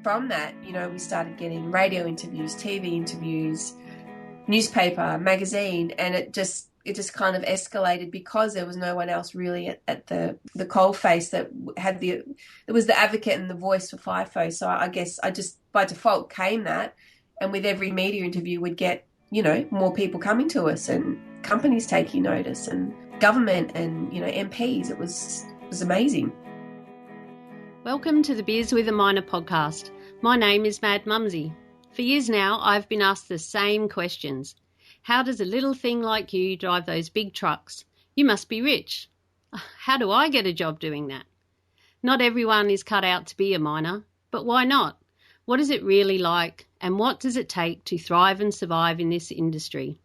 from that, we started getting radio interviews, TV interviews, newspaper, magazine, and it just kind of escalated because there was no one else really at the coalface that had it was the advocate and the voice for FIFO. So I guess I just by default came that, and with every media interview we'd get, more people coming to us and companies taking notice and government and, MPs. It was amazing. Welcome to the Beers with a Miner podcast. My name is Mad Mumsy. For years now, I've been asked the same questions. How does a little thing like you drive those big trucks? You must be rich. How do I get a job doing that? Not everyone is cut out to be a miner, but why not? What is it really like, and what does it take to thrive and survive in this industry?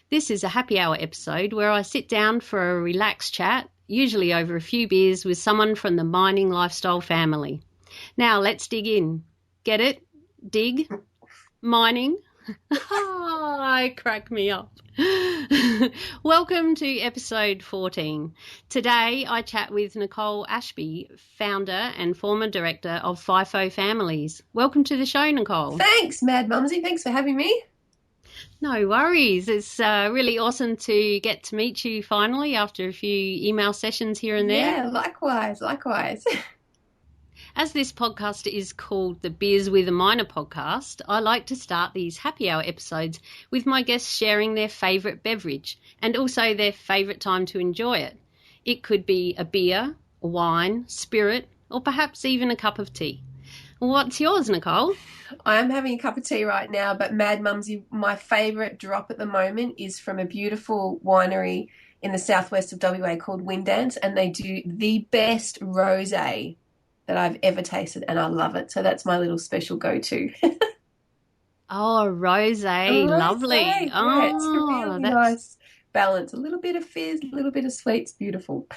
This is a happy hour episode where I sit down for a relaxed chat, usually over a few beers, with someone from the mining lifestyle family. Now let's dig in. Get it? Dig? Mining? Crack me up. Welcome to episode 14. Today I chat with Nicole Ashby, founder and former director of FIFO Families. Welcome to the show, Nicole. Thanks, Mad Mumsy. Thanks for having me. No worries. It's really awesome to get to meet you finally after a few email sessions here and there. Yeah, likewise. As this podcast is called the Beers with a Miner podcast, I like to start these happy hour episodes with my guests sharing their favourite beverage and also their favourite time to enjoy it. It could be a beer, a wine, spirit, or perhaps even a cup of tea. What's yours, Nicole? I am having a cup of tea right now, but Mad Mumsy, my favourite drop at the moment is from a beautiful winery in the southwest of WA called Windance, and they do the best rosé that I've ever tasted, and I love it. So that's my little special go-to. Oh, rosé, lovely. Yeah, it's a really nice balance. A little bit of fizz, a little bit of sweet. It's beautiful.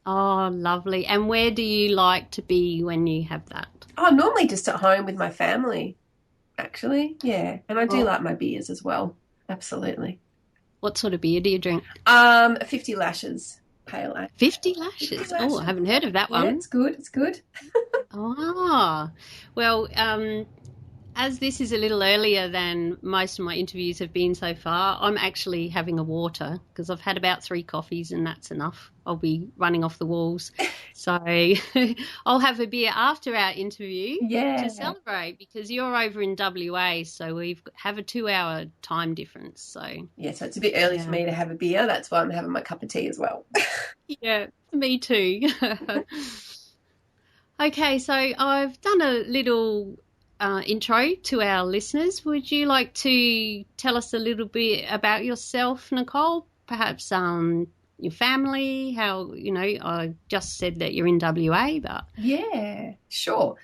Oh, lovely. And where do you like to be when you have that? Oh, normally just at home with my family, actually. Yeah, and I do like my beers as well. Absolutely. What sort of beer do you drink? 50 Lashes. Pale ale. 50 lashes. Oh, I haven't heard of that one. Yeah, it's good. Oh, well, as this is a little earlier than most of my interviews have been so far, I'm actually having a water because I've had about 3 coffees and that's enough. I'll be running off the walls. So I'll have a beer after our interview to celebrate because you're over in WA, so we have a 2-hour time difference. So it's a bit early for me to have a beer. That's why I'm having my cup of tea as well. Yeah, me too. Okay, so I've done a little intro to our listeners. Would you like to tell us a little bit about yourself, Nicole? Perhaps your family, how, I just said that you're in WA, but... Yeah, sure,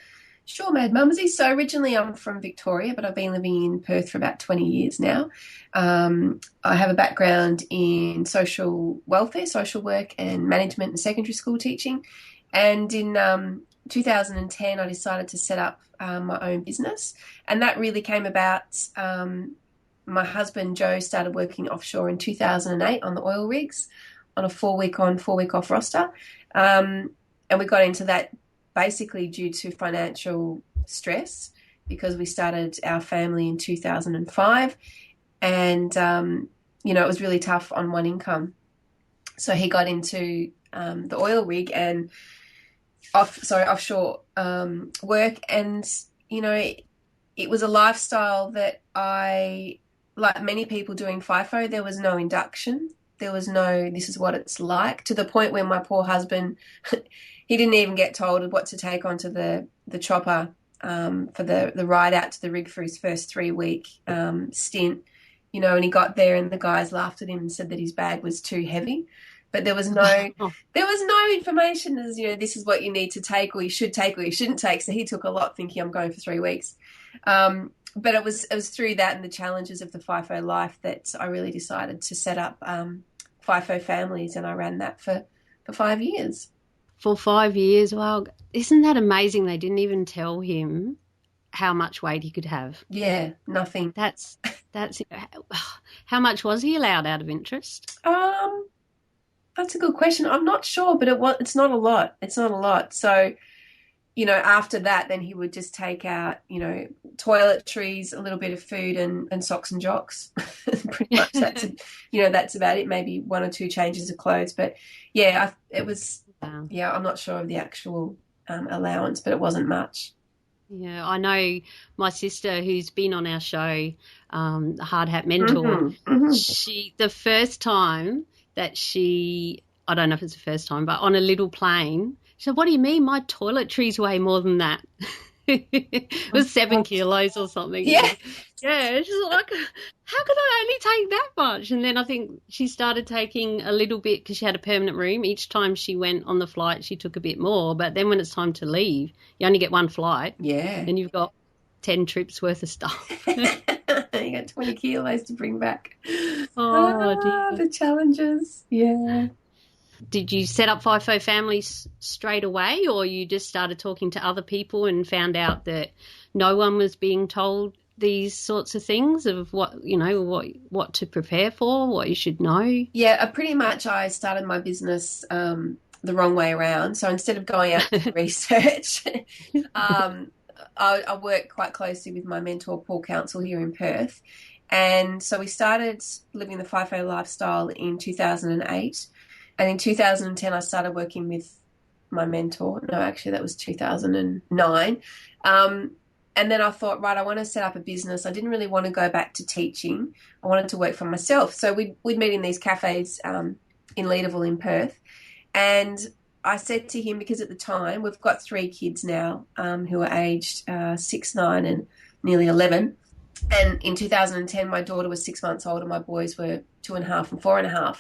Mad Mumsy. So originally I'm from Victoria, but I've been living in Perth for about 20 years now. I have a background in social welfare, social work and management and secondary school teaching. And in 2010, I decided to set up my own business. And that really came about, my husband, Joe, started working offshore in 2008 on the oil rigs on a 4-week on, 4-week off roster. And we got into that basically due to financial stress because we started our family in 2005. And, it was really tough on one income. So he got into the oil rig and offshore work, and it was a lifestyle that I, like many people doing FIFO, there was no induction, there was no this is what it's like, to the point where my poor husband he didn't even get told what to take onto the chopper for the ride out to the rig for his first 3-week stint, and he got there and the guys laughed at him and said that his bag was too heavy. But there was no information as, this is what you need to take or you should take or you shouldn't take. So he took a lot thinking I'm going for 3 weeks. But it was through that and the challenges of the FIFO life that I really decided to set up FIFO Families, and I ran that for 5 years. For 5 years? Wow. Isn't that amazing? They didn't even tell him how much weight he could have. Yeah, nothing. That's how much was he allowed out of interest? That's a good question. I'm not sure, but it's not a lot. It's not a lot. So, after that, then he would just take out, toiletries, a little bit of food and socks and jocks. Pretty much that's about it. Maybe one or two changes of clothes. But yeah, it was, Wow. yeah, I'm not sure of the actual allowance, but it wasn't much. Yeah, I know my sister who's been on our show, the Hard Hat Mentor, the first time that I don't know if it's the first time, but on a little plane, she said, "What do you mean my toiletries weigh more than that?" It was 7 kilos or something. Yeah. Yeah, she's like, how could I only take that much? And then I think she started taking a little bit because she had a permanent room. Each time she went on the flight, she took a bit more. But then when it's time to leave, you only get one flight. Yeah. And you've got 10 trips worth of stuff. You got 20 kilos to bring back. Oh, dear. The challenges. Yeah. Did you set up FIFO families straight away, or you just started talking to other people and found out that no one was being told these sorts of things of what to prepare for, what you should know? Yeah, pretty much I started my business the wrong way around. So instead of going out to research, I work quite closely with my mentor, Paul Council, here in Perth. And so we started living the FIFO lifestyle in 2008. And in 2010, I started working with my mentor. No, actually, that was 2009. And then I thought, right, I want to set up a business. I didn't really want to go back to teaching. I wanted to work for myself. So we'd meet in these cafes in Leederville in Perth. And I said to him, because at the time, we've got 3 kids now who are aged 6, 9 and nearly 11. And in 2010, my daughter was 6 months old and my boys were 2.5 and 4.5.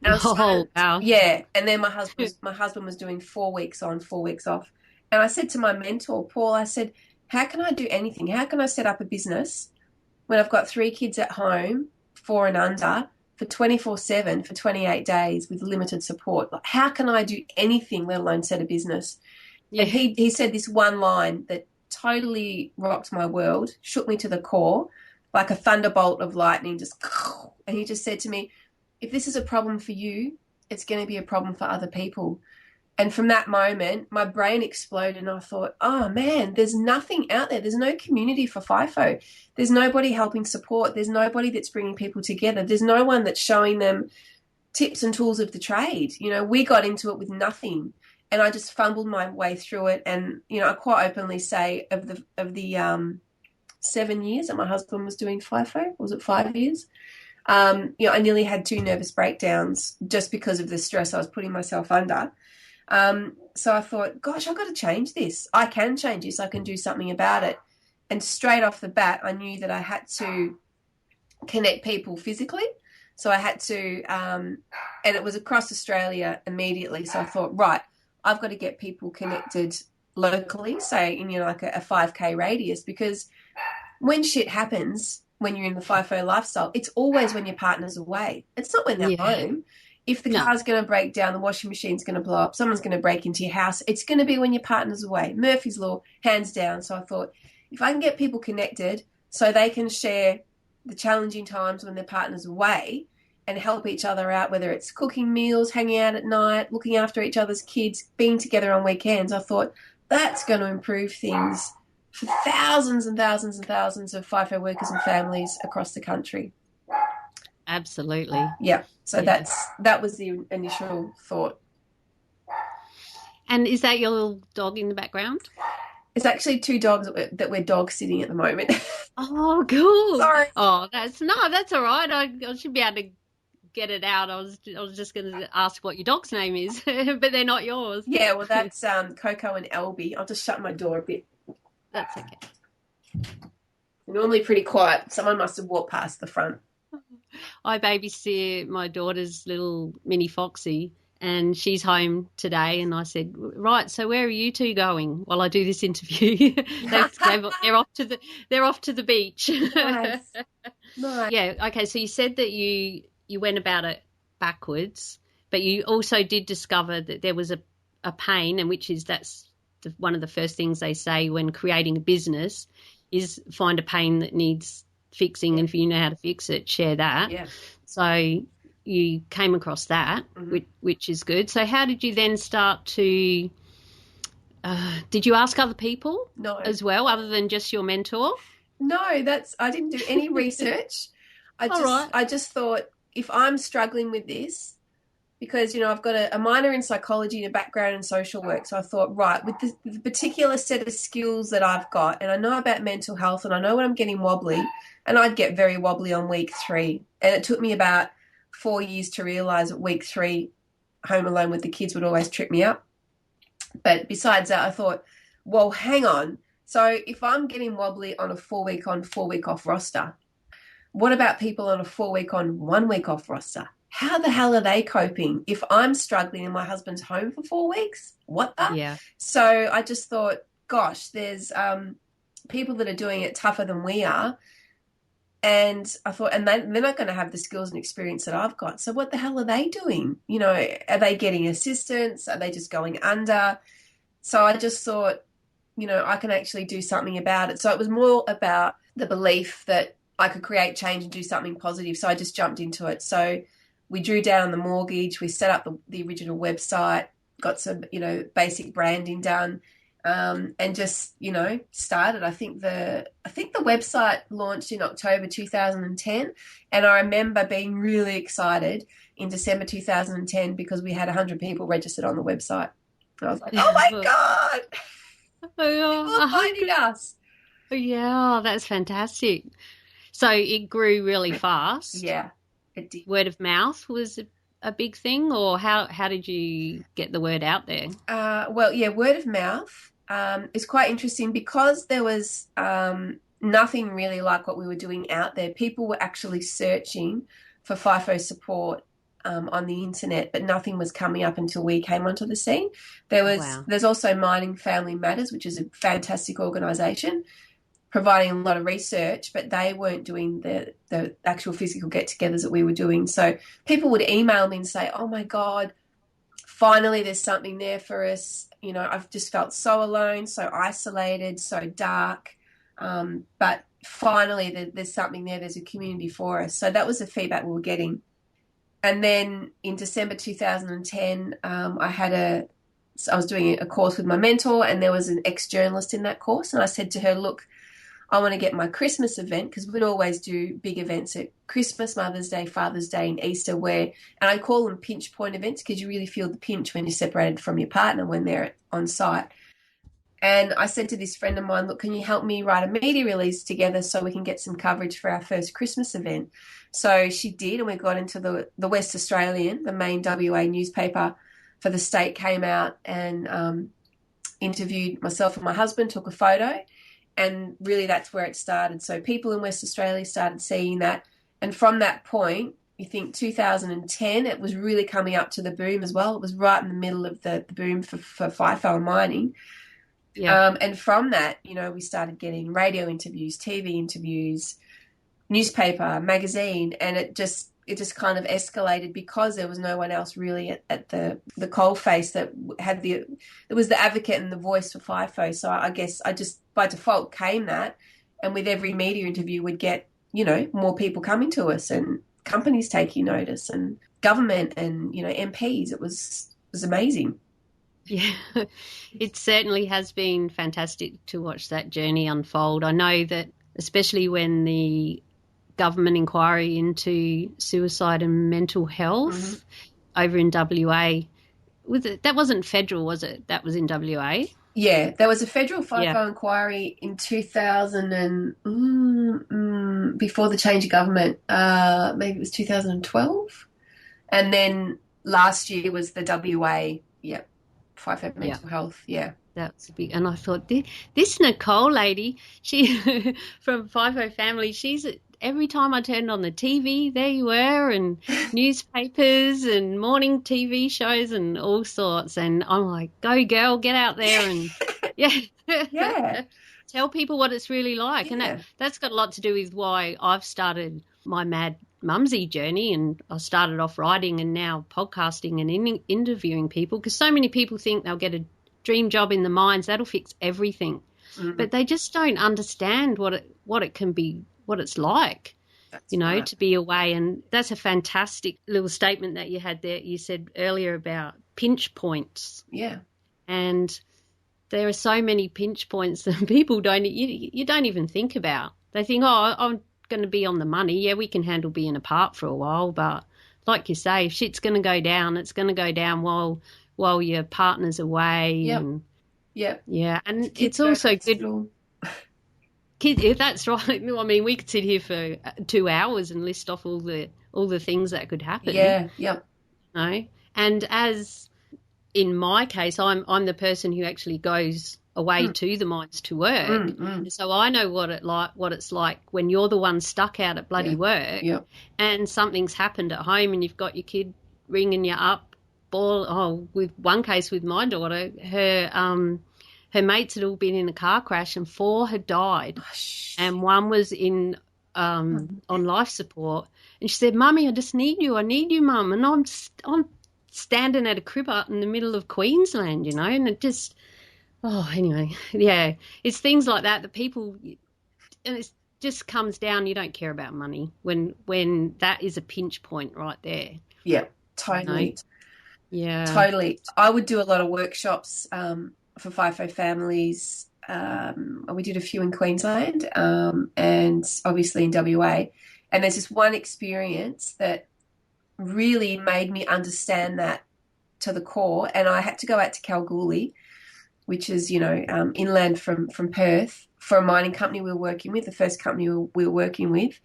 Oh, wow. Yeah, and then my husband was doing 4 weeks on, 4 weeks off. And I said to my mentor, Paul, I said, how can I do anything? How can I set up a business when I've got 3 kids at home, 4 and under, for 24/7 for 28 days with limited support? Like, how can I do anything, let alone set a business? Yeah. And he said this one line that totally rocked my world, shook me to the core, like a thunderbolt of lightning, and he just said to me, if this is a problem for you, it's going to be a problem for other people. And from that moment, my brain exploded and I thought, oh man, there's nothing out there. There's no community for FIFO. There's nobody helping support. There's nobody that's bringing people together. There's no one that's showing them tips and tools of the trade. We got into it with nothing and I just fumbled my way through it. And, I quite openly say of the 7 years that my husband was doing FIFO, was it 5 years? I nearly had 2 nervous breakdowns just because of the stress I was putting myself under. So I thought, gosh, I've got to change this. I can change this. I can do something about it. And straight off the bat, I knew that I had to connect people physically. So I had to, and it was across Australia immediately. So I thought, right, I've got to get people connected locally, say in like a 5K radius, because when shit happens, when you're in the FIFO lifestyle, it's always when your partner's away. It's not when they're home. If the car's going to break down, the washing machine's going to blow up, someone's going to break into your house, it's going to be when your partner's away. Murphy's Law, hands down. So I thought, if I can get people connected so they can share the challenging times when their partner's away and help each other out, whether it's cooking meals, hanging out at night, looking after each other's kids, being together on weekends, I thought that's going to improve things for thousands and thousands and thousands of FIFO workers and families across the country. Absolutely. Yeah. So that was the initial thought. And is that your little dog in the background? It's actually 2 dogs that we're dog sitting at the moment. Oh, cool. Sorry. Oh, that's all right. I should be able to get it out. I was just going to ask what your dog's name is, but they're not yours. Yeah, well, that's Coco and Elby. I'll just shut my door a bit. That's okay. They're normally pretty quiet. Someone must have walked past the front. I babysit my daughter's little mini Foxy, and she's home today. And I said, right, so where are you 2 going while I do this interview? they're off to the beach. Nice. Yeah. Okay. So you said that you went about it backwards, but you also did discover that there was a pain, and that's one of the first things they say when creating a business is find a pain that needs fixing, and if you know how to fix it, share that. Yeah. So you came across that, which is good. So how did you then start to Did you ask other people No. as well, other than just your mentor? No, I didn't do any research. All right. I just thought, if I'm struggling with this, because, I've got a minor in psychology and a background in social work. So I thought, right, with the particular set of skills that I've got, and I know about mental health, and I know when I'm getting wobbly, and I'd get very wobbly on week 3. And it took me about 4 years to realise that week 3, home alone with the kids, would always trip me up. But besides that, I thought, well, hang on. So if I'm getting wobbly on a 4-week on, 4-week off roster, what about people on a 4-week on, 1-week off roster? How the hell are they coping? If I'm struggling and my husband's home for 4 weeks, what the? Yeah. So I just thought, gosh, there's people that are doing it tougher than we are. And I thought, and they're not going to have the skills and experience that I've got. So what the hell are they doing? Are they getting assistance? Are they just going under? So I just thought, I can actually do something about it. So it was more about the belief that I could create change and do something positive. So I just jumped into it. So we drew down the mortgage. We set up the original website, got some, basic branding done, and just, started. I think the website launched in October 2010, and I remember being really excited in December 2010 because we had 100 people registered on the website. I was like, oh my God, people are finding us. Yeah, that's fantastic. So it grew really fast. Yeah, it did. Word of mouth was a big thing, or how did you get the word out there? Well, yeah, word of mouth is quite interesting because there was nothing really like what we were doing out there. People were actually searching for FIFO support on the internet, but nothing was coming up until we came onto the scene. There's also Mining Family Matters, which is a fantastic organisation, providing a lot of research, but they weren't doing the actual physical get-togethers that we were doing. So people would email me and say, oh my God, finally there's something there for us. I've just felt so alone, so isolated, so dark. But finally there's something there. There's a community for us. So that was the feedback we were getting. And then in December 2010, I was doing a course with my mentor, and there was an ex-journalist in that course. And I said to her, look, I want to get my Christmas event, because we'd always do big events at Christmas, Mother's Day, Father's Day, and Easter, and I call them pinch point events because you really feel the pinch when you're separated from your partner when they're on site. And I said to this friend of mine, look, can you help me write a media release together so we can get some coverage for our first Christmas event? So she did, and we got into the West Australian, the main WA newspaper for the state, came out and interviewed myself and my husband, took a photo. And really that's where it started. So people in West Australia started seeing that. And from that point, you think 2010, it was really coming up to the boom as well. It was right in the middle of the boom for FIFO and mining. Yeah. And from that, we started getting radio interviews, TV interviews, newspaper, magazine, and it just kind of escalated because there was no one else really at the coalface that had there was the advocate and the voice for FIFO. So I guess I just by default came that, and with every media interview we'd get, more people coming to us and companies taking notice and government and, MPs. It was amazing. Yeah, it certainly has been fantastic to watch that journey unfold. I know that especially when the government inquiry into suicide and mental health over in WA, that wasn't federal, was it? That was in WA? Yeah, there was a federal FIFO inquiry in 2000 and before the change of government, maybe it was 2012. And then last year was the WA, FIFO mental health, That's big. And I thought, this Nicole lady, she from FIFO family, she's every time I turned on the TV, there you were, and newspapers and morning TV shows and all sorts. And I'm like, go girl, get out there and tell people what it's really like. Yeah. And that's got a lot to do with why I've started my Mad Mumsy journey, and I started off writing and now podcasting and interviewing people, because so many people think they'll get a dream job in the mines, that'll fix everything. But they just don't understand what it can be, what it's like, right, to be away. And that's a fantastic little statement that you had there. You said earlier about pinch points. Yeah. And there are so many pinch points that people you don't even think about. They think, oh, I'm going to be on the money. Yeah, we can handle being apart for a while, but like you say, if shit's going to go down, it's going to go down while your partner's away. Yep. And Yep. yeah, and Kids it's also good. hospital. Yeah, that's right. I mean, we could sit here for 2 hours and list off all the things that could happen. Yeah. Yep. No, and as in my case, I'm the person who actually goes away to the mines to work. So I know what it's like when you're the one stuck out at bloody work, and something's happened at home, and you've got your kid ringing you up. With one case with my daughter, her mates had all been in a car crash, and 4 had died, and 1 was in on life support. And she said, "Mummy, I just need you. I need you, Mum." And I'm standing at a crib out in the middle of Queensland, and it just, anyway, yeah, it's things like that people, and it just comes down, you don't care about money when that is a pinch point right there. Yeah, totally. Yeah. Totally. I would do a lot of workshops for FIFO families. We did a few in Queensland and obviously in WA. And there's this one experience that really made me understand that to the core. And I had to go out to Kalgoorlie, which is, inland from Perth, for a mining company we were working with, the first company we were working with,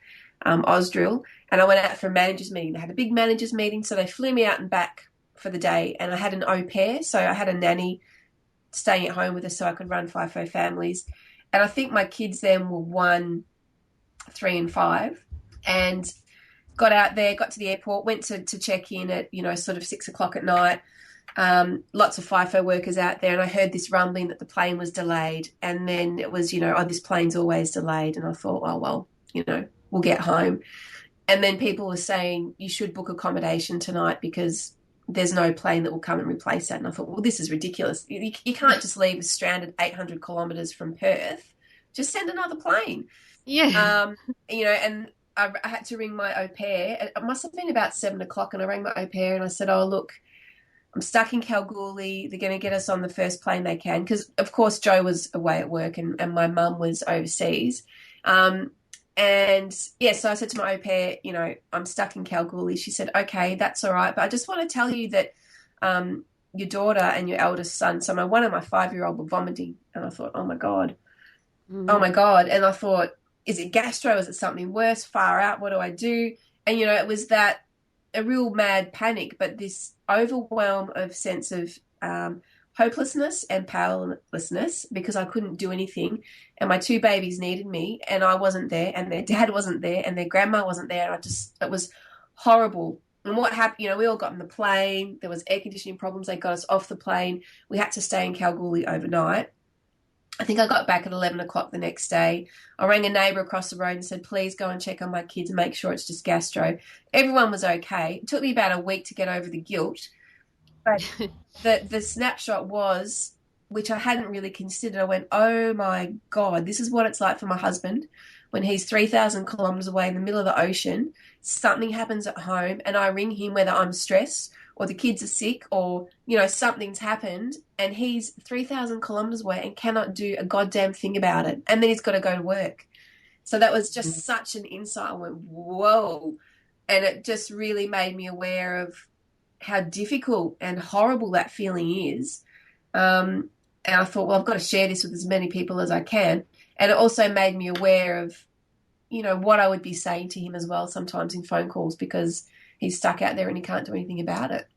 Ausdrill. And I went out for a managers meeting. They had a big managers meeting, so they flew me out and back for the day. And I had an au pair, so I had a nanny staying at home with us so I could run FIFO families. And I think my kids then were 1, 3 and 5. And got out there, got to the airport, went to check in at, sort of 6 o'clock at night. Lots of FIFO workers out there, and I heard this rumbling that the plane was delayed. And then it was, this plane's always delayed. And I thought, oh, well, we'll get home. And then people were saying, you should book accommodation tonight because there's no plane that will come and replace that. And I thought, well, this is ridiculous. You can't just leave us stranded 800 kilometres from Perth. Just send another plane. Yeah. And I had to ring my au pair. It must have been about 7 o'clock, and I rang my au pair and I said, oh, look, I'm stuck in Kalgoorlie. They're going to get us on the first plane they can. Because, of course, Joe was away at work and my mum was overseas. So I said to my au pair, I'm stuck in Kalgoorlie. She said, okay, that's all right. But I just want to tell you that your daughter and your eldest son, so my 1 and my 5-year-old were vomiting. And I thought, oh, my God. Mm-hmm. Oh, my God. And I thought, is it gastro? Is it something worse? Far out? What do I do? And, it was a real mad panic, but this overwhelm of sense of hopelessness and powerlessness because I couldn't do anything. And my 2 babies needed me, and I wasn't there, and their dad wasn't there, and their grandma wasn't there. And it was horrible. And what happened, we all got on the plane. There was air conditioning problems. They got us off the plane. We had to stay in Kalgoorlie overnight. I think I got back at 11 o'clock the next day. I rang a neighbour across the road and said, please go and check on my kids and make sure it's just gastro. Everyone was okay. It took me about a week to get over the guilt. But the snapshot was, which I hadn't really considered, I went, oh, my God, this is what it's like for my husband when he's 3,000 kilometres away in the middle of the ocean. Something happens at home and I ring him whether I'm stressed or the kids are sick or, something's happened, and he's 3,000 kilometres away and cannot do a goddamn thing about it. And then he's got to go to work. So that was just such an insight. I went, whoa. And it just really made me aware of how difficult and horrible that feeling is. And I thought, well, I've got to share this with as many people as I can. And it also made me aware of, what I would be saying to him as well sometimes in phone calls because he's stuck out there and he can't do anything about it.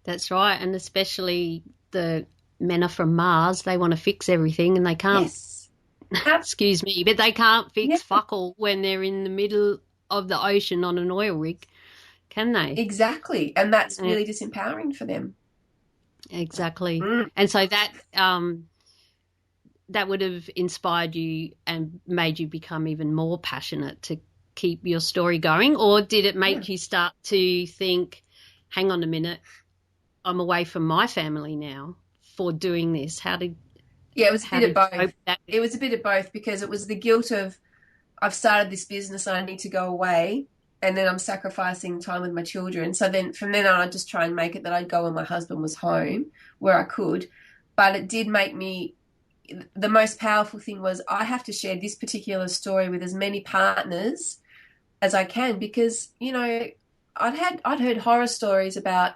That's right. And especially the men are from Mars. They want to fix everything and they can't. Yes. Excuse me, but they can't fix fuck all when they're in the middle of the ocean on an oil rig, can they? Exactly. And that's really disempowering for them. Exactly. And so that that would have inspired you and made you become even more passionate to keep your story going, or did it make you start to think, hang on a minute, I'm away from my family now for doing this? It was a bit of both. It was a bit of both because it was the guilt of I've started this business and I need to go away, and then I'm sacrificing time with my children. So then from then on, I'd just try and make it that I'd go when my husband was home where I could. but it did make me, the most powerful thing was I have to share this particular story with as many partners as I can, because, you know, I'd heard horror stories about,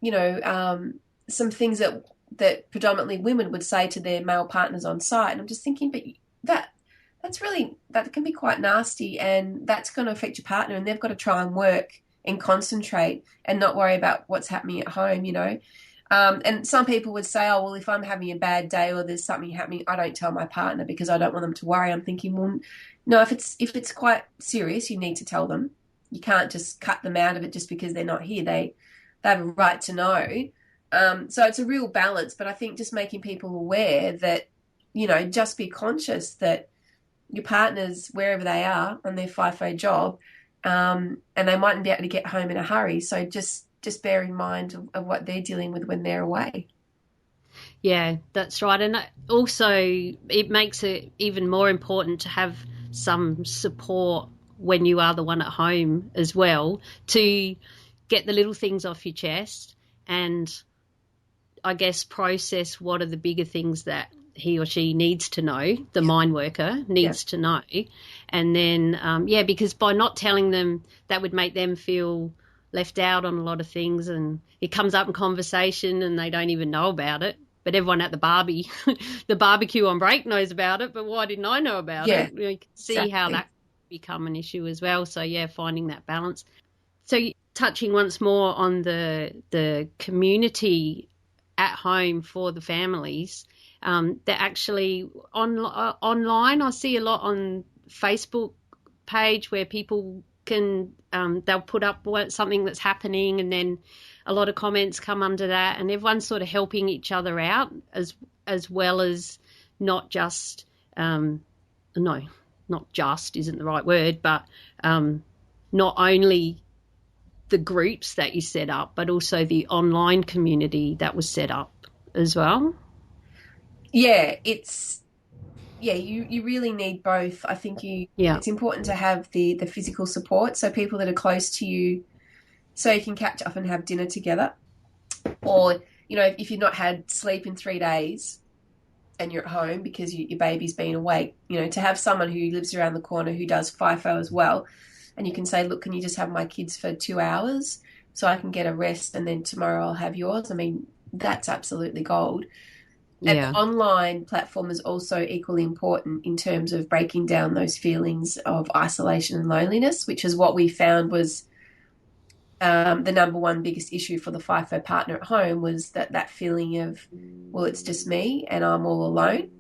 you know, some things that predominantly women would say to their male partners on site. And I'm just thinking, but that can be quite nasty, and that's going to affect your partner, and they've got to try and work and concentrate and not worry about what's happening at home, you know. And some people would say, oh, well, if I'm having a bad day or there's something happening, I don't tell my partner because I don't want them to worry. I'm thinking, well, no, if it's quite serious, you need to tell them. You can't just cut them out of it just because they're not here. They have a right to know. So it's a real balance, but I think just making people aware that, you know, just be conscious that your partners, wherever they are on their FIFO job, and they mightn't be able to get home in a hurry. So just bear in mind of what they're dealing with when they're away. Yeah, that's right. And also it makes it even more important to have some support when you are the one at home as well, to get the little things off your chest and, I guess, process what are the bigger things that he or she needs to know, the mine worker needs to know. And then, because by not telling them, that would make them feel left out on a lot of things, and it comes up in conversation and they don't even know about it. But everyone at the barbecue on break knows about it, but why didn't I know about it? You can see how that become an issue as well. So, finding that balance. So touching once more on the community at home for the families, that actually online, I see a lot on Facebook page where people can they'll put up something that's happening, and then a lot of comments come under that, and everyone's sort of helping each other out as well as not just not just isn't the right word, but not only the groups that you set up, but also the online community that was set up as well. Yeah, you really need both. I think it's important to have the physical support, so people that are close to you, so you can catch up and have dinner together. Or, you know, if you've not had sleep in 3 days and you're at home because your baby's been awake, you know, to have someone who lives around the corner who does FIFO as well, and you can say, look, can you just have my kids for 2 hours so I can get a rest, and then tomorrow I'll have yours? I mean, that's absolutely gold. And the online platform is also equally important in terms of breaking down those feelings of isolation and loneliness, which is what we found was the number one biggest issue for the FIFO partner at home, was that feeling of, well, it's just me and I'm all alone.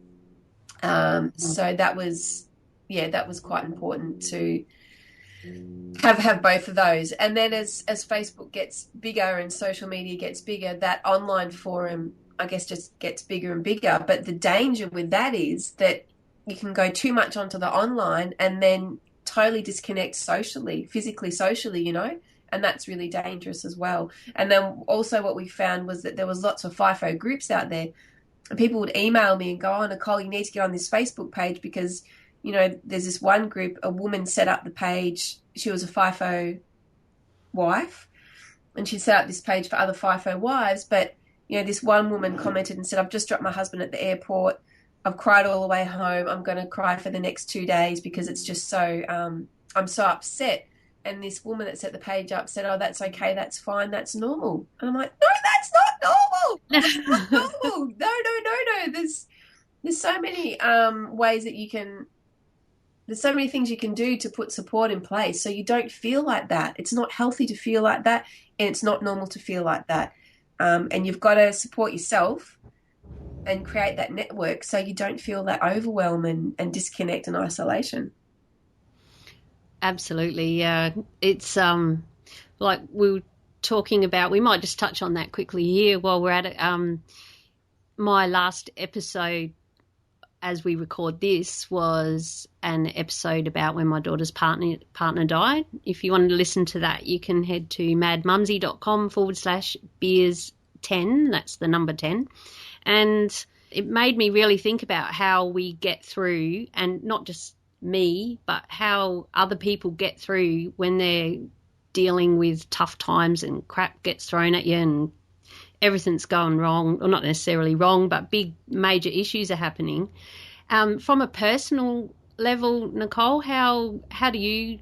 So that was quite important to have both of those. And then as Facebook gets bigger and social media gets bigger, that online forum, I guess, just gets bigger and bigger. But the danger with that is that you can go too much onto the online and then totally disconnect physically socially, you know, and that's really dangerous as well. And then also what we found was that there was lots of FIFO groups out there, and people would email me and go, oh, Nicole, you need to get on this Facebook page because, you know, there's this one group, a woman set up the page. She was a FIFO wife, and she set up this page for other FIFO wives, but you know, this one woman commented and said, I've just dropped my husband at the airport. I've cried all the way home. I'm going to cry for the next 2 days because it's just so, I'm so upset. And this woman that set the page up said, oh, that's okay. That's fine. That's normal. And I'm like, no, that's not normal. That's not normal. No. There's so many ways that there's so many things you can do to put support in place so you don't feel like that. It's not healthy to feel like that, and it's not normal to feel like that. And you've got to support yourself and create that network so you don't feel that overwhelm and disconnect and isolation. Absolutely. Yeah. It's like we were talking about, we might just touch on that quickly here while we're at it. My last episode, as we record this, was an episode about when my daughter's partner died. If you wanted to listen to that, you can head to madmumsy.com/beers10. That's the number 10. And it made me really think about how we get through, and not just me, but how other people get through when they're dealing with tough times and crap gets thrown at you and everything's going wrong, or not necessarily wrong, but big major issues are happening. From a personal level, Nicole, how do you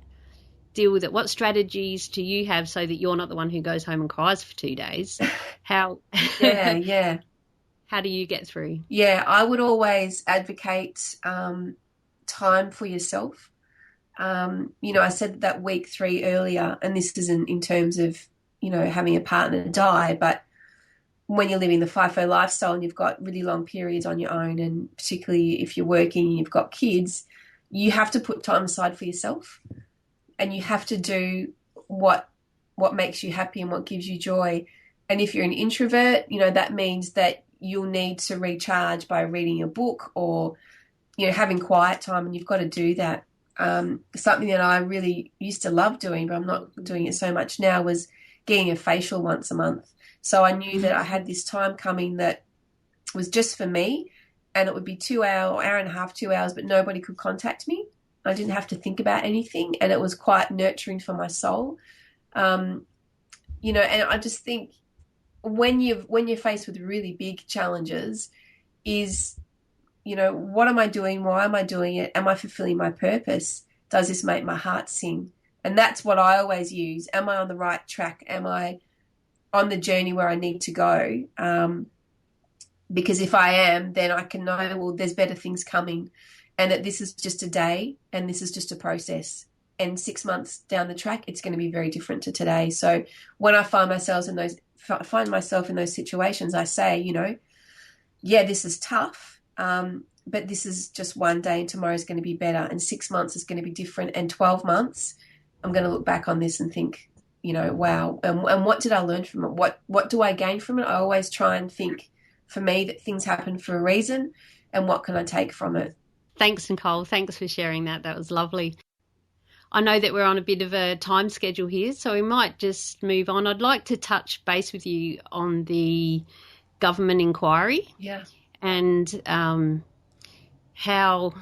deal with it? What strategies do you have so that you're not the one who goes home and cries for 2 days? How Yeah. how do you get through? Yeah, I would always advocate time for yourself. I said that week 3 earlier, and this isn't in terms of, having a partner die, but when you're living the FIFO lifestyle and you've got really long periods on your own, and particularly if you're working and you've got kids, you have to put time aside for yourself, and you have to do what makes you happy and what gives you joy. And if you're an introvert, that means that you'll need to recharge by reading a book or, having quiet time, and you've got to do that. Something that I really used to love doing, but I'm not doing it so much now, was getting a facial once a month. So I knew that I had this time coming that was just for me, and it would be 2 hour and a half, 2 hours, but nobody could contact me. I didn't have to think about anything, and it was quite nurturing for my soul. And I just think when you're faced with really big challenges is, what am I doing? Why am I doing it? Am I fulfilling my purpose? Does this make my heart sing? And that's what I always use. Am I on the right track? Am I on the journey where I need to go? Because if I am, then I can know, well, there's better things coming, and that this is just a day and this is just a process. And 6 months down the track, it's going to be very different to today. So when I find myself in those situations, I say, yeah, this is tough, but this is just one day, and tomorrow is going to be better, and 6 months is going to be different, and 12 months, I'm going to look back on this and think, wow, and what did I learn from it? What do I gain from it? I always try and think, for me, that things happen for a reason, and what can I take from it? Thanks, Nicole. Thanks for sharing that. That was lovely. I know that we're on a bit of a time schedule here, so we might just move on. I'd like to touch base with you on the government inquiry. Yeah. And how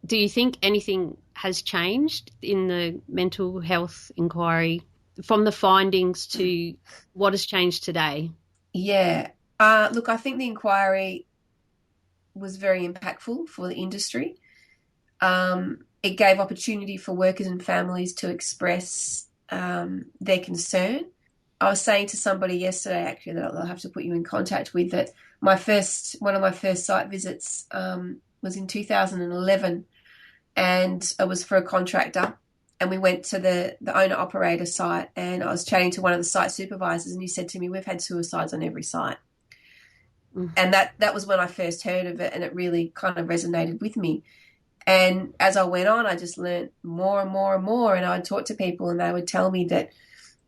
do you think anything has changed in the mental health inquiry from the findings to what has changed today? Yeah. Look, I think the inquiry was very impactful for the industry. It gave opportunity for workers and families to express their concern. I was saying to somebody yesterday, actually, that I'll have to put you in contact with, that one of my first site visits was in 2011, and it was for a contractor. And we went to the owner-operator site, and I was chatting to one of the site supervisors, and he said to me, "We've had suicides on every site." Mm. And that was when I first heard of it, and it really kind of resonated with me. And as I went on, I just learned more and more and more, and I would talk to people, and they would tell me that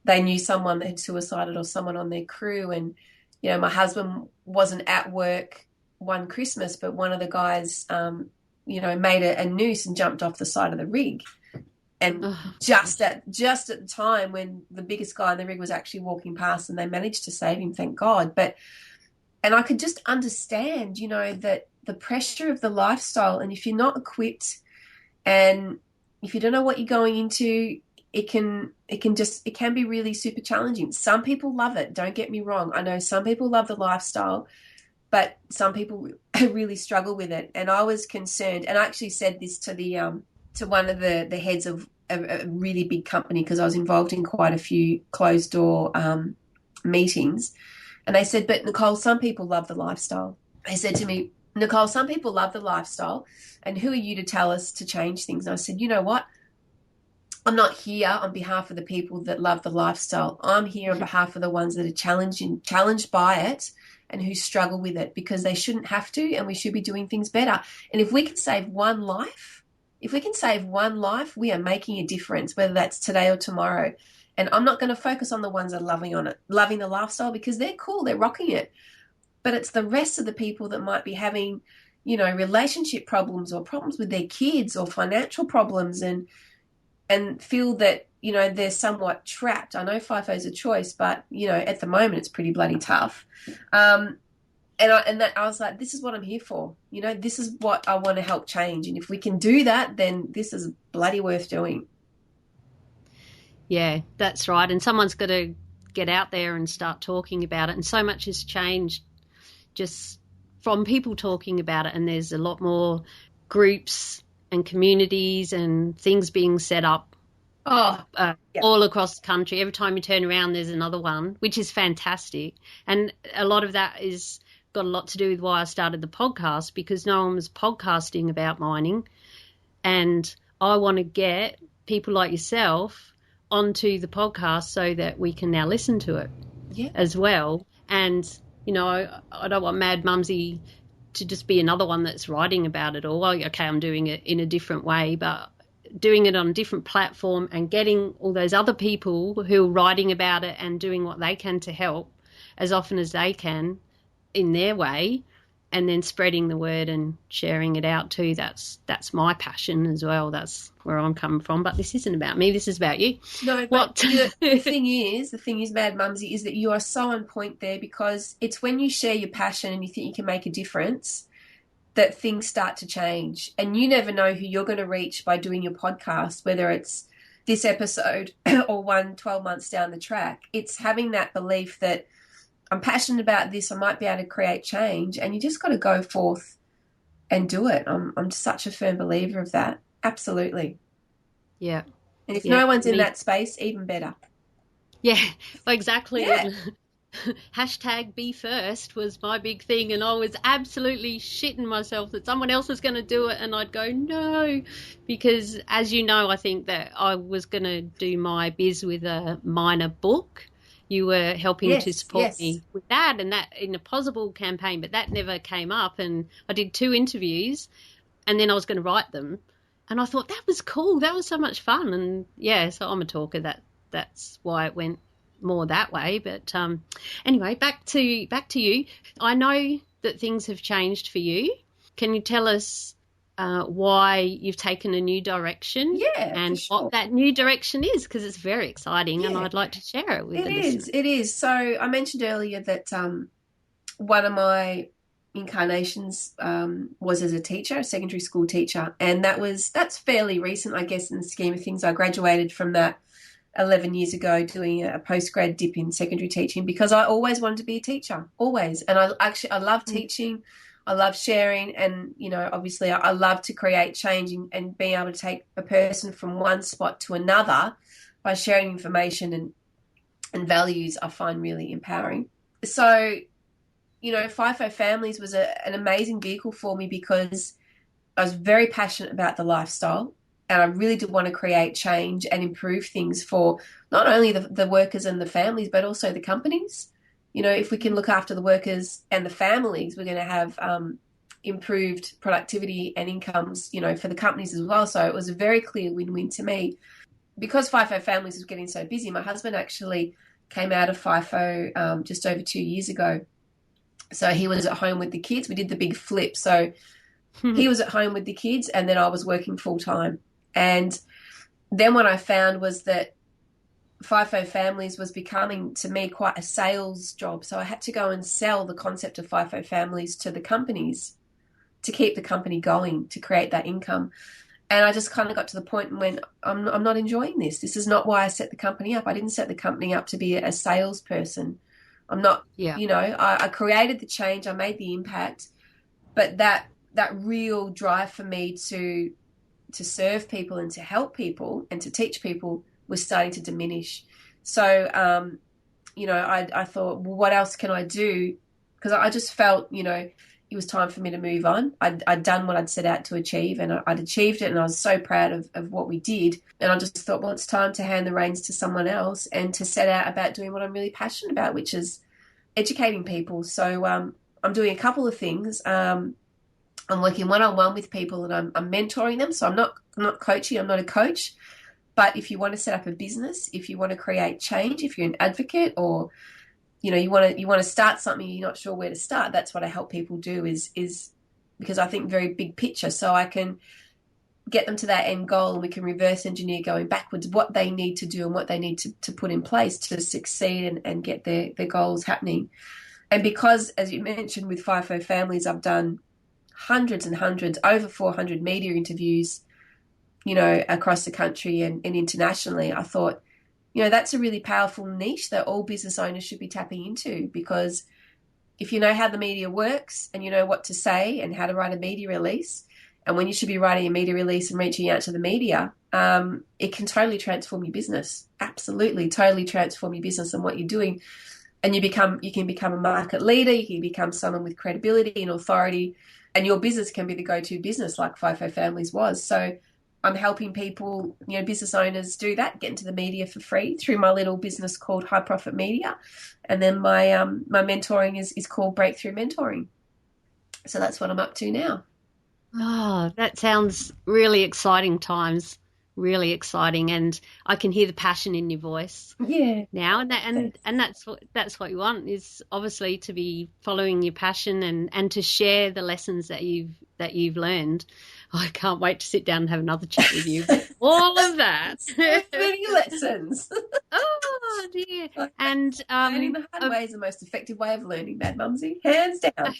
they knew someone that had suicided or someone on their crew. And, my husband wasn't at work one Christmas, but one of the guys, made a noose and jumped off the side of the rig. And just at the time when the biggest guy in the rig was actually walking past, and they managed to save him, thank God. And I could just understand, that the pressure of the lifestyle, and if you're not equipped and if you don't know what you're going into, it can be really super challenging. Some people love it. Don't get me wrong. I know some people love the lifestyle, but some people really struggle with it. And I was concerned, and I actually said this to one of the heads of a really big company, because I was involved in quite a few closed door meetings. And they said, "But Nicole, some people love the lifestyle." They said to me, "Nicole, some people love the lifestyle, and who are you to tell us to change things?" And I said, "You know what? I'm not here on behalf of the people that love the lifestyle. I'm here on behalf of the ones that are challenged by it and who struggle with it, because they shouldn't have to, and we should be doing things better. And if we can save one life, we are making a difference, whether that's today or tomorrow. And I'm not going to focus on the ones that are loving the lifestyle, because they're cool, they're rocking it. But it's the rest of the people that might be having, relationship problems or problems with their kids or financial problems, and feel that, they're somewhat trapped. I know FIFO is a choice, but, at the moment it's pretty bloody tough. I was like, this is what I'm here for. This is what I want to help change. And if we can do that, then this is bloody worth doing. Yeah, that's right. And someone's got to get out there and start talking about it. And so much has changed just from people talking about it, and there's a lot more groups and communities and things being set up all across the country. Every time you turn around, there's another one, which is fantastic. And a lot of that is got a lot to do with why I started the podcast, because no one was podcasting about mining. And I want to get people like yourself onto the podcast so that we can now listen to it as well. And, you know, I don't want Mad Mumsy to just be another one that's writing about it all. Well, okay, I'm doing it in a different way, but doing it on a different platform and getting all those other people who are writing about it and doing what they can to help as often as they can in their way, and then spreading the word and sharing it out too. That's my passion as well. That's where I'm coming from. But this isn't about me. This is about you. No, but the thing is, Mad Mumsy, is that you are so on point there, because it's when you share your passion and you think you can make a difference that things start to change. And you never know who you're going to reach by doing your podcast, whether it's this episode or 12 months down the track. It's having that belief that I'm passionate about this, I might be able to create change, and you just got to go forth and do it. I'm such a firm believer of that. Absolutely. Yeah. And if no one's in that space, even better. Yeah, exactly. Yeah. Hashtag be first was my big thing, and I was absolutely shitting myself that someone else was going to do it, and I'd go, no, because as you know, I think that I was going to do my biz with a minor book. You were helping to support me with that, and that in a possible campaign, but that never came up. And I did 2 interviews, and then I was going to write them, and I thought that was cool. That was so much fun. And yeah, so I'm a talker. That's why it went more that way. But anyway, back to you. I know that things have changed for you. Can you tell us why you've taken a new direction and what that new direction is, because it's very exciting and I'd like to share it with the listeners. It is. So I mentioned earlier that one of my incarnations was as a teacher, a secondary school teacher, and that's fairly recent, I guess, in the scheme of things. I graduated from that 11 years ago doing a postgrad dip in secondary teaching, because I always wanted to be a teacher, always. And I love teaching. I love sharing, and, you know, obviously I love to create change and being able to take a person from one spot to another by sharing information and values. I find really empowering. So, you know, FIFO Families was an amazing vehicle for me, because I was very passionate about the lifestyle, and I really did want to create change and improve things for not only the workers and the families, but also the companies. You know, if we can look after the workers and the families, we're going to have improved productivity and incomes, you know, for the companies as well. So it was a very clear win-win to me. Because FIFO Families was getting so busy, my husband actually came out of FIFO just over 2 years ago. So he was at home with the kids. We did the big flip. So he was at home with the kids, and then I was working full-time. And then what I found was that FIFO Families was becoming, to me, quite a sales job. So I had to go and sell the concept of FIFO Families to the companies to keep the company going, to create that income. And I just kind of got to the point when I'm not enjoying this. This is not why I set the company up. I didn't set the company up to be a salesperson. I'm not, you know, I created the change, I made the impact, but that real drive for me to serve people and to help people and to teach people was starting to diminish. So, you know, I thought, well, what else can I do? Because I just felt, you know, it was time for me to move on. I'd done what I'd set out to achieve, and I'd achieved it, and I was so proud of what we did. And I just thought, well, it's time to hand the reins to someone else and to set out about doing what I'm really passionate about, which is educating people. So I'm doing a couple of things. I'm working one-on-one with people, and I'm mentoring them. So I'm not coaching. I'm not a coach. But if you want to set up a business, if you want to create change, if you're an advocate, or, you know, you want to start something, you're not sure where to start, that's what I help people do, is because I think very big picture, so I can get them to that end goal, and we can reverse engineer going backwards what they need to do and what they need to put in place to succeed and get their goals happening. And because, as you mentioned, with FIFO Families, I've done hundreds and hundreds, over 400 media interviews, you know, across the country and internationally, I thought, that's a really powerful niche that all business owners should be tapping into, because if you know how the media works and you know what to say and how to write a media release, and when you should be writing a media release and reaching out to the media, it can totally transform your business. Absolutely, totally transform your business and what you're doing. And you can become a market leader, you can become someone with credibility and authority, and your business can be the go-to business like FIFO Families was. So I'm helping people, business owners do that, get into the media for free through my little business called High Profit Media. And then my mentoring is called Breakthrough Mentoring. So that's what I'm up to now. Oh, that sounds really exciting times, really exciting, and I can hear the passion in your voice. Yeah. Now, and that's what you want, is obviously to be following your passion and to share the lessons that you've learned. I can't wait to sit down and have another chat with you. All of that. So many lessons. Oh dear. And learning the hard way is the most effective way of learning, Mad Mumsy, hands down.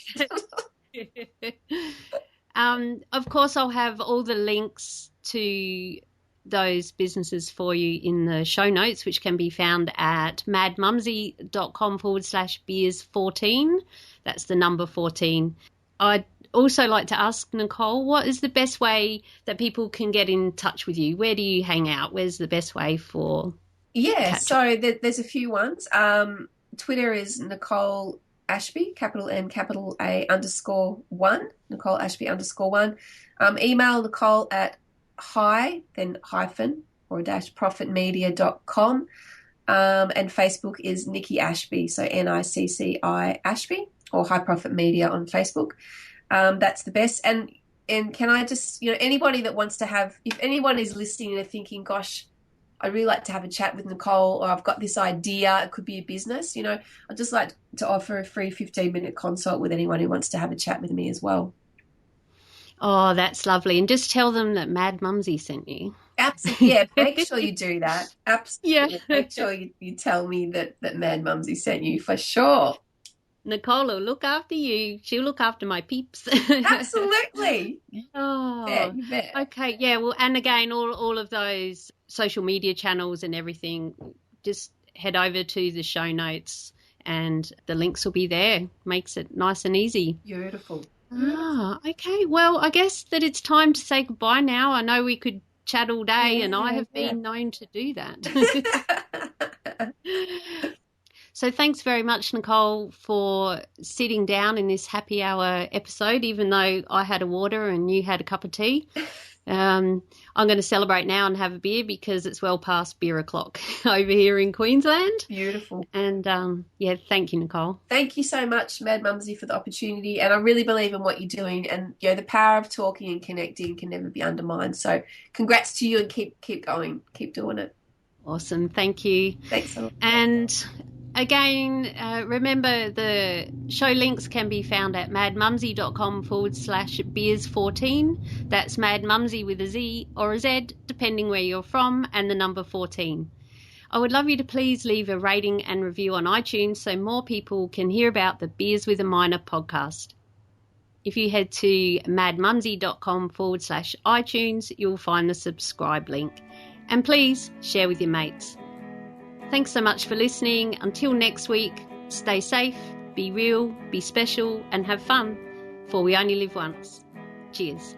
Of course, I'll have all the links to those businesses for you in the show notes, which can be found at madmumsy.com/beers14. That's the number 14. I'd also like to ask Nicole, what is the best way that people can get in touch with you? Where do you hang out? Where's the best way for? So there's a few ones. Twitter is Nicole Ashby, capital N, capital A _1, Nicole Ashby _1. Email Nicole at profitmedia.com. And Facebook is Nikki Ashby, so Nicci Ashby, or High Profit Media on Facebook. That's the best. And can I just, anybody that wants to have, if anyone is listening and they're thinking, gosh, I'd really like to have a chat with Nicole, or I've got this idea, it could be a business, I'd just like to offer a free 15-minute consult with anyone who wants to have a chat with me as well. Oh, that's lovely. And just tell them that Mad Mumsy sent you. Absolutely. Yeah, make sure you do that. Absolutely. Yeah. Make sure you tell me that Mad Mumsy sent you, for sure. Nicole will look after you. She'll look after my peeps. Absolutely. Oh, you bet. Okay, yeah. Well, and again, all of those social media channels and everything, just head over to the show notes and the links will be there. Makes it nice and easy. Beautiful. Okay. Well, I guess that it's time to say goodbye now. I know we could chat all day, and I have been known to do that. So thanks very much, Nicole, for sitting down in this happy hour episode, even though I had a water and you had a cup of tea. I'm going to celebrate now and have a beer because it's well past beer o'clock over here in Queensland. Beautiful. And, thank you, Nicole. Thank you so much, Mad Mumsy, for the opportunity. And I really believe in what you're doing. And, the power of talking and connecting can never be undermined. So congrats to you, and keep going. Keep doing it. Awesome. Thank you. Thanks a lot. And again, remember the show links can be found at madmumsy.com/beers14. That's Mad Mumsy with a Z or a Z, depending where you're from, and the number 14. I would love you to please leave a rating and review on iTunes so more people can hear about the Beers with a Minor podcast. If you head to madmumsy.com/iTunes, you'll find the subscribe link. And please share with your mates. Thanks so much for listening. Until next week, stay safe, be real, be special, and have fun, for we only live once. Cheers.